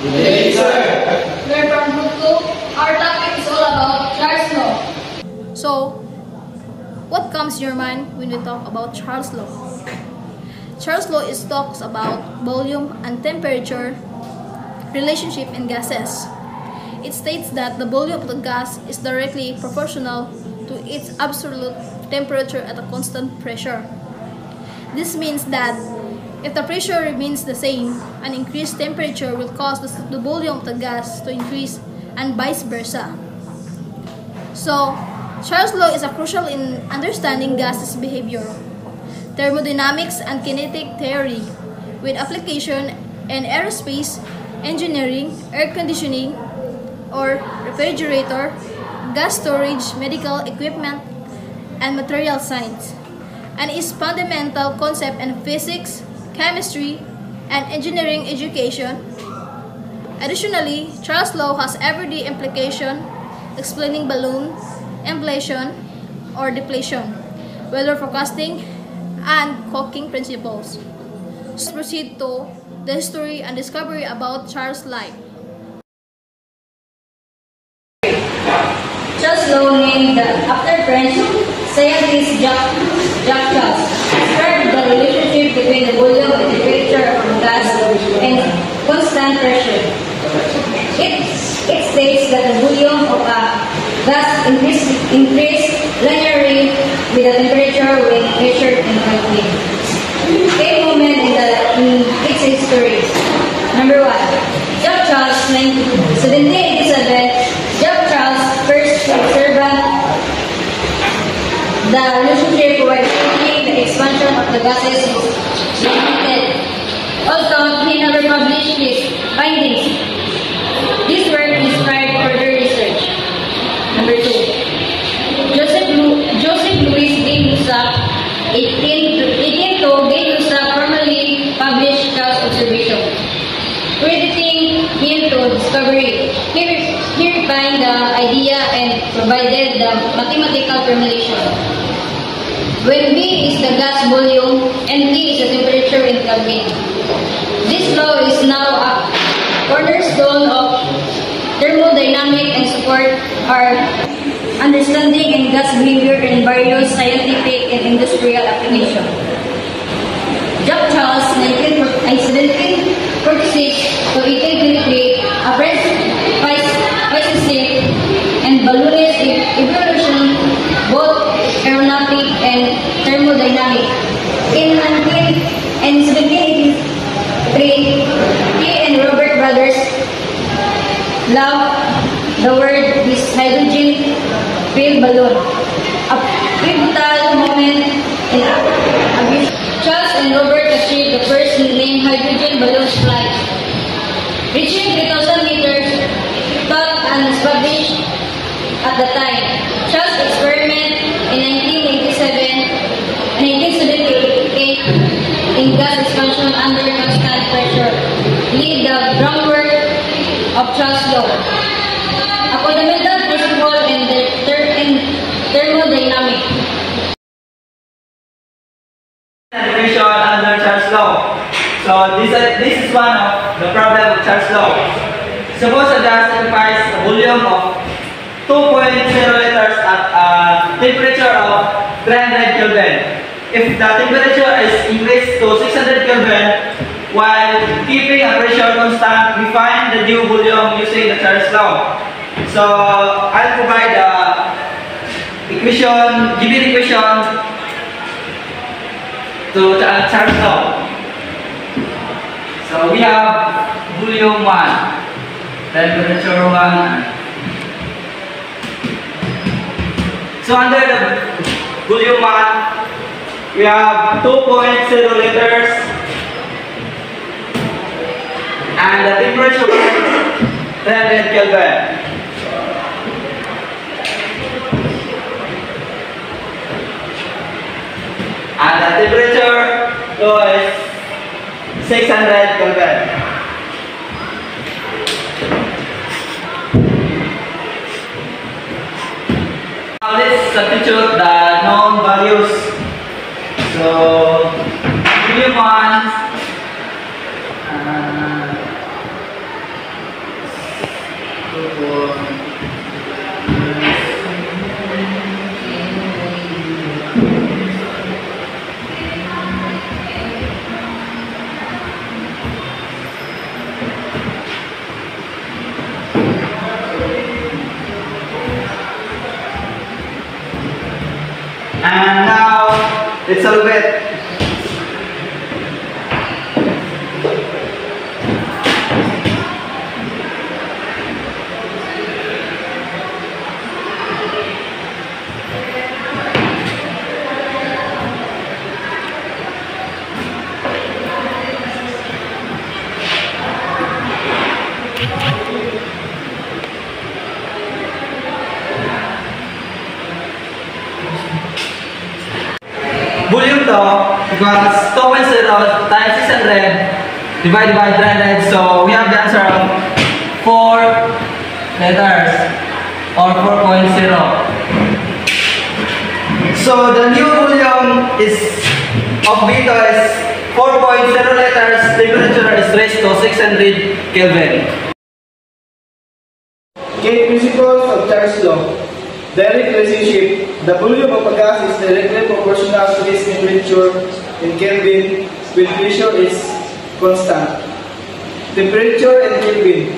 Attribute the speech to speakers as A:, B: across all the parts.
A: Yes, sir.
B: We're from Book 2. Our topic is all about Charles Law. So, what comes to your mind when we talk about Charles Law? Charles Law talks about volume and temperature relationship in gases. It states that the volume of the gas is directly proportional to its absolute temperature at a constant pressure. This means that if the pressure remains the same, an increased temperature will cause the volume of the gas to increase and vice versa. So, Charles' law is crucial in understanding gases' behavior, thermodynamics and kinetic theory, with application in aerospace, engineering, air conditioning, or refrigerator, gas storage, medical equipment, and material science, and is fundamental concept in physics, chemistry, and engineering education. Additionally, Charles' law has everyday implication explaining balloon inflation or deflation, weather forecasting, and Hawking principles. Let's proceed to the history and discovery about Charles' life.
C: Charles' law, named after French scientist Jacques Charles, described the relationship between the volume and temperature of a gas and constant pressure. It states that the volume of a gas increase linearly with the temperature when measured in Kelvin. A moment in its history. Number 1. Jacques Charles, 1787. Jacques Charles first observed the relationship while studying the expansion of the gases limited. Also, he never published his findings. This work inspired further research. Number 2. Joseph Louis Gay-Lussac, 1802, Gay-Lussac formally published Charles' observation, crediting him to discovery. He refined the idea and provided the mathematical formulation. When V is the gas volume and T is the temperature in Kelvin. This law is now a cornerstone of thermodynamics and support our understanding in gas behavior in various scientific and industrial applications. Jacques Charles, 1746 to 1823, a French physicist and balloonist evolution, both aeronautic and thermodynamic. In 1783, he and Robert Brothers loved the word this hydrogen-filled balloon. A pivotal moment in aviation. Charles and Robert achieved the first named hydrogen balloon flight, reaching 3,000 meters, thought unestablished at the time. Charles' experiment in 1987 and 1978 in gas expansion under constant pressure laid the groundwork of Charles' law, a fundamental principle in thermodynamics.
A: Definition under Charles' law. So this is one of the problem of Charles' law. Suppose a gas occupies a volume of 2.0 liters at a temperature of 300 Kelvin. If the temperature is increased to 600 Kelvin, while keeping a pressure constant, we find the new volume using the Charles' law. So I'll provide the equation, given equation to Charles' law. So we have volume 1, temperature 1. So under the volume 1, we have 2.0 liters and the temperature is 300 Kelvin. And the temperature is 600 Kelvin. Now let's substitute the known values. So volume 1 And now, let's solve it. Volume to equals 2.0 times 600 divided by 300. So we have the answer of 4 letters or 4.0. So the new volume is of Vito is 4.0 letters. Temperature is raised to 600 Kelvin.
D: Okay, principles of Charles' law. Direct relationship. The volume of a gas is directly proportional to its temperature in Kelvin when pressure is constant. Temperature and Kelvin.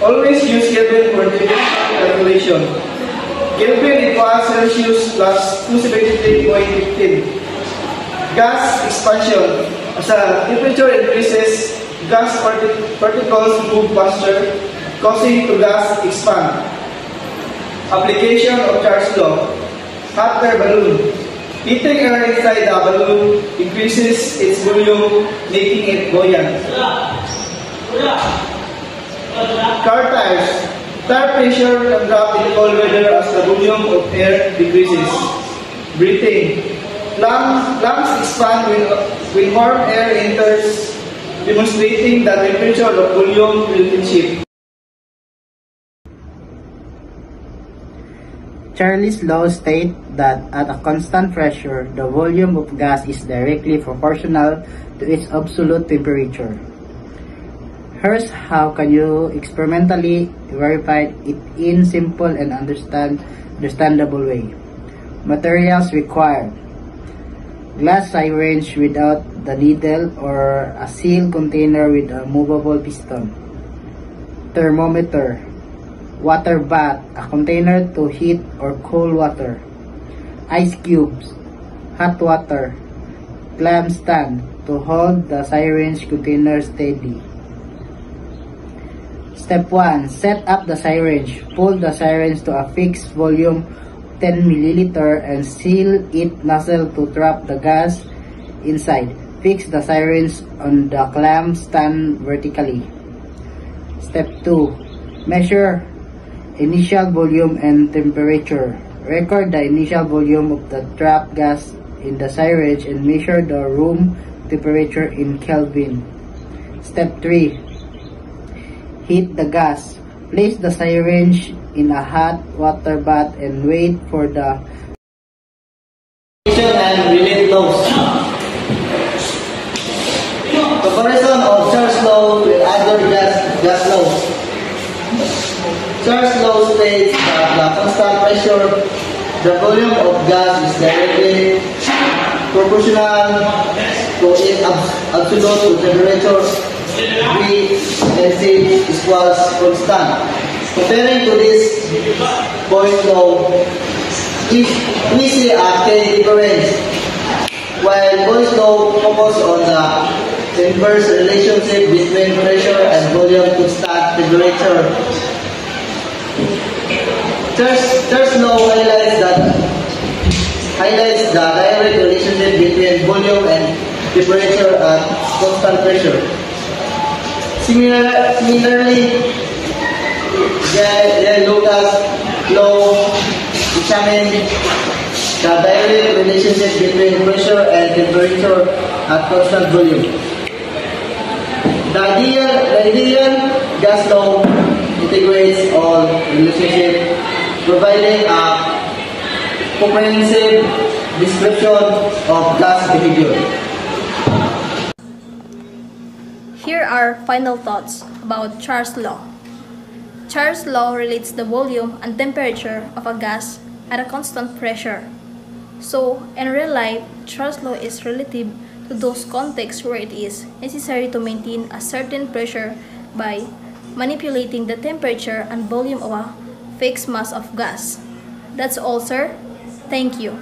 D: Always use Kelvin for differential calculation. Kelvin equals Celsius plus 273.15. Gas expansion. As the temperature increases, gas particles move faster, causing the gas expand. Application of Charles' law. Hot air balloon. Heating air inside the balloon increases its volume, making it buoyant. Car tires. Tire pressure can drop in cold weather as the volume of air decreases. Breathing. Lungs expand when warm air enters, demonstrating that the temperature of volume relationship.
E: Charles' law states that at a constant pressure, the volume of gas is directly proportional to its absolute temperature. Here's how can you experimentally verify it in simple and understandable way. Materials required: glass syringe without the needle or a sealed container with a movable piston. Thermometer. Water bath, a container to heat or cool water. Ice cubes, hot water. Clam stand to hold the syringe container steady. Step 1. Set up the syringe. Pull the syringe to a fixed volume 10 ml and seal it nozzle to trap the gas inside. Fix the syringe on the clam stand vertically. Step 2. Measure initial volume and temperature. Record the initial volume of the trapped gas in the syringe and measure the room temperature in Kelvin. Step 3. Heat the gas. Place the syringe in a hot water bath and wait for the
A: And related laws. Comparison of Charles' law with other gas laws. Charles' law states that the constant pressure, the volume of gas is directly proportional to its absolute temperature. V and C equals constant. Comparing to this point law, if we see a K difference, while Boyle's law focuses on the inverse relationship between pressure and volume constant temperature. Charles' law highlights the direct relationship between volume and temperature at constant pressure. Similarly, Lucas' law examines the direct relationship between pressure and temperature at constant volume. The ideal gas law integrates all relationships, providing a comprehensive description of gas behavior.
B: Here are final thoughts about Charles' law. Charles' law relates the volume and temperature of a gas at a constant pressure. So, in real life, Charles' law is relative to those contexts where it is necessary to maintain a certain pressure by manipulating the temperature and volume of a fixed mass of gas. That's all, sir. Thank you.